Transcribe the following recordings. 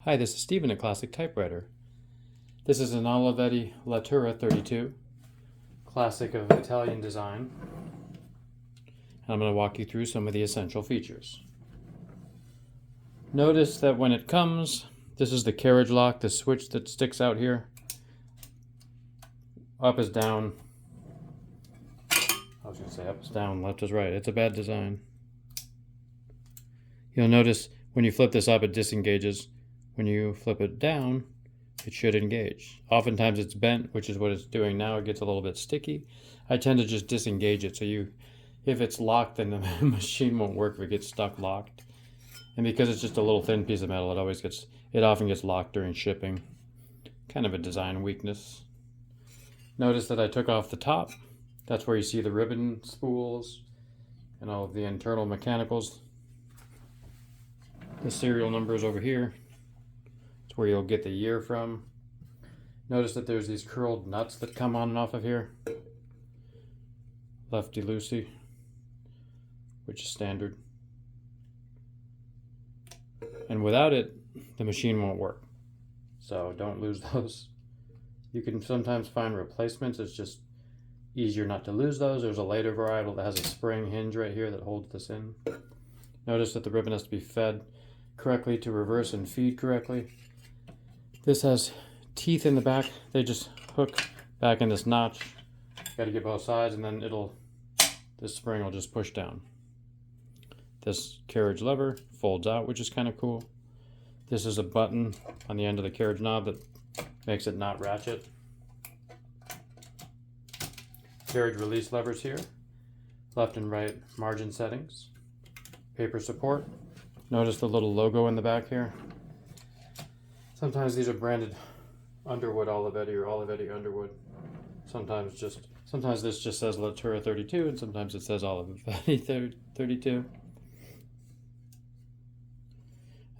Hi, this is Stephen at Classic Typewriter. This is an Olivetti Lettera 32, classic of Italian design. And I'm going to walk you through some of the essential features. Notice that when it comes, this is the carriage lock, the switch that sticks out here. Up is down. I was going to say up is down, left is right. It's a bad design. You'll notice when you flip this up, it disengages. When you flip it down, it should engage. Oftentimes it's bent, which is what it's doing now. It gets a little bit sticky. I tend to just disengage it. So if it's locked, then the machine won't work if it gets stuck locked. And because it's just a little thin piece of metal, it often gets locked during shipping. Kind of a design weakness. Notice that I took off the top. That's where you see the ribbon spools and all of the internal mechanicals. The serial number is over here. It's where you'll get the year from. Notice that there's these curled nuts that come on and off of here. Lefty-loosey, which is standard. And without it, the machine won't work. So don't lose those. You can sometimes find replacements. It's just easier not to lose those. There's a later varietal that has a spring hinge right here that holds this in. Notice that the ribbon has to be fed correctly to reverse and feed correctly. This has teeth in the back. They just hook back in this notch. Got to get both sides, and then this spring will just push down. This carriage lever folds out, which is kind of cool. This is a button on the end of the carriage knob that makes it not ratchet. Carriage release levers here. Left and right margin settings. Paper support. Notice the little logo in the back here. Sometimes these are branded Underwood Olivetti or Olivetti Underwood. Sometimes this just says Lettera 32 and sometimes it says Olivetti 32.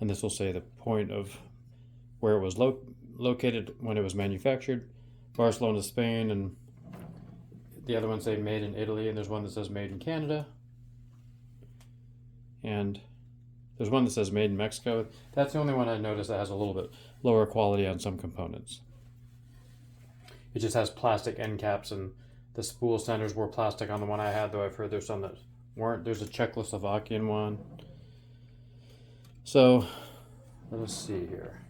And this will say the point of where it was located when it was manufactured. Barcelona, Spain, and the other ones say made in Italy, and there's one that says made in Canada. And there's one that says made in Mexico. That's the only one I noticed that has a little bit lower quality on some components. It just has plastic end caps, and the spool centers were plastic on the one I had, though I've heard there's some that weren't. There's a Czechoslovakian one. So, let us see here.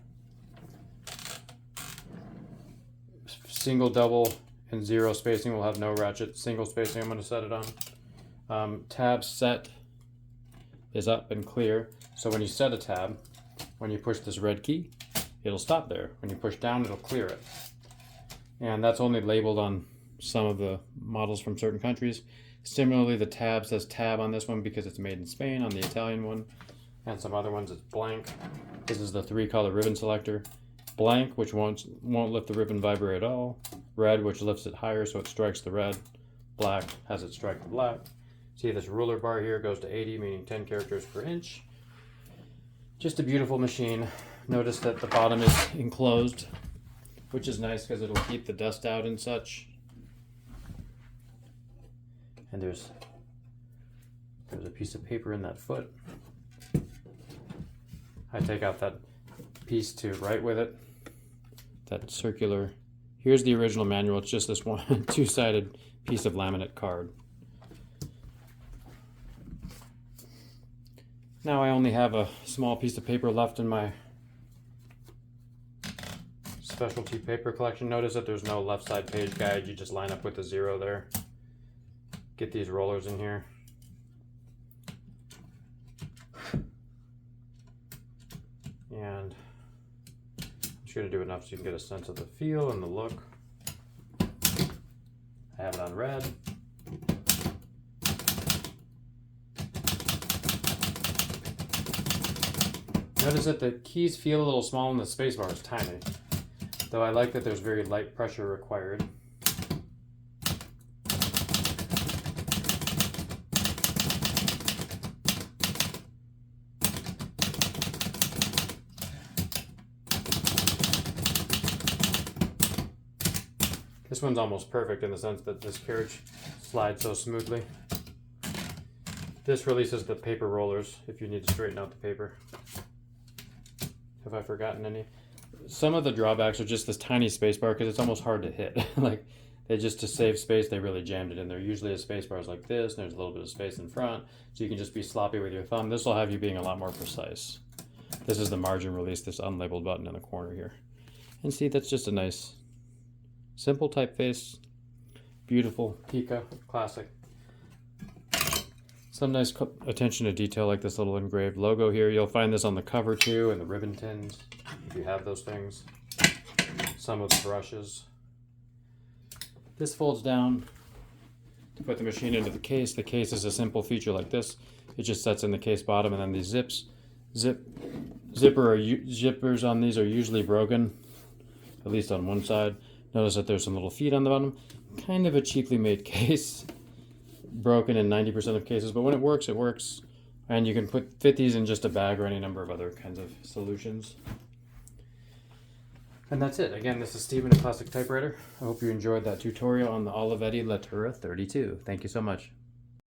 Single, double, and zero spacing will have no ratchet. Single spacing, I'm going to set it on. Tab set is up and clear. So when you set a tab, when you push this red key, it'll stop there. When you push down, it'll clear it. And that's only labeled on some of the models from certain countries. Similarly, the tab says tab on this one because it's made in Spain. On the Italian one and some other ones, it's blank. This is the 3-color ribbon selector. Blank, which won't lift the ribbon vibrate at all. Red, which lifts it higher so it strikes the red. Black has it strike the black. See, this ruler bar here goes to 80, meaning 10 characters per inch. Just a beautiful machine. Notice that the bottom is enclosed, which is nice because it'll keep the dust out and such. And there's a piece of paper in that foot. I take out that piece to write with it. That circular. Here's the original manual. It's just this one two-sided piece of laminate card. Now I only have a small piece of paper left in my specialty paper collection. Notice that there's no left side page guide. You just line up with the 0 there. Get these rollers in here. And I'm just going to do enough so you can get a sense of the feel and the look. I have it on red. Notice that the keys feel a little small and the spacebar is tiny, though I like that there's very light pressure required. This one's almost perfect in the sense that this carriage slides so smoothly. This releases the paper rollers if you need to straighten out the paper. Have I forgotten any? Some of the drawbacks are just this tiny space bar because it's almost hard to hit. Like, just to save space, they really jammed it in there. Usually a space bar is like this, and there's a little bit of space in front, so you can just be sloppy with your thumb. This will have you being a lot more precise. This is the margin release, this unlabeled button in the corner here. And see, that's just a nice, simple typeface. Beautiful, Pica, classic. Some nice attention to detail like this little engraved logo here. You'll find this on the cover too, and the ribbon tins, if you have those things. Some of the brushes. This folds down to put the machine into the case. The case is a simple feature like this. It just sets in the case bottom, and then these zippers on these are usually broken, at least on one side. Notice that there's some little feet on the bottom. Kind of a cheaply made case. Broken in 90% of cases, but when it works, it works. And you can fit these in just a bag or any number of other kinds of solutions. And that's it. Again, this is Steven at Classic Typewriter. I hope you enjoyed that tutorial on the Olivetti Lettera 32. Thank you so much.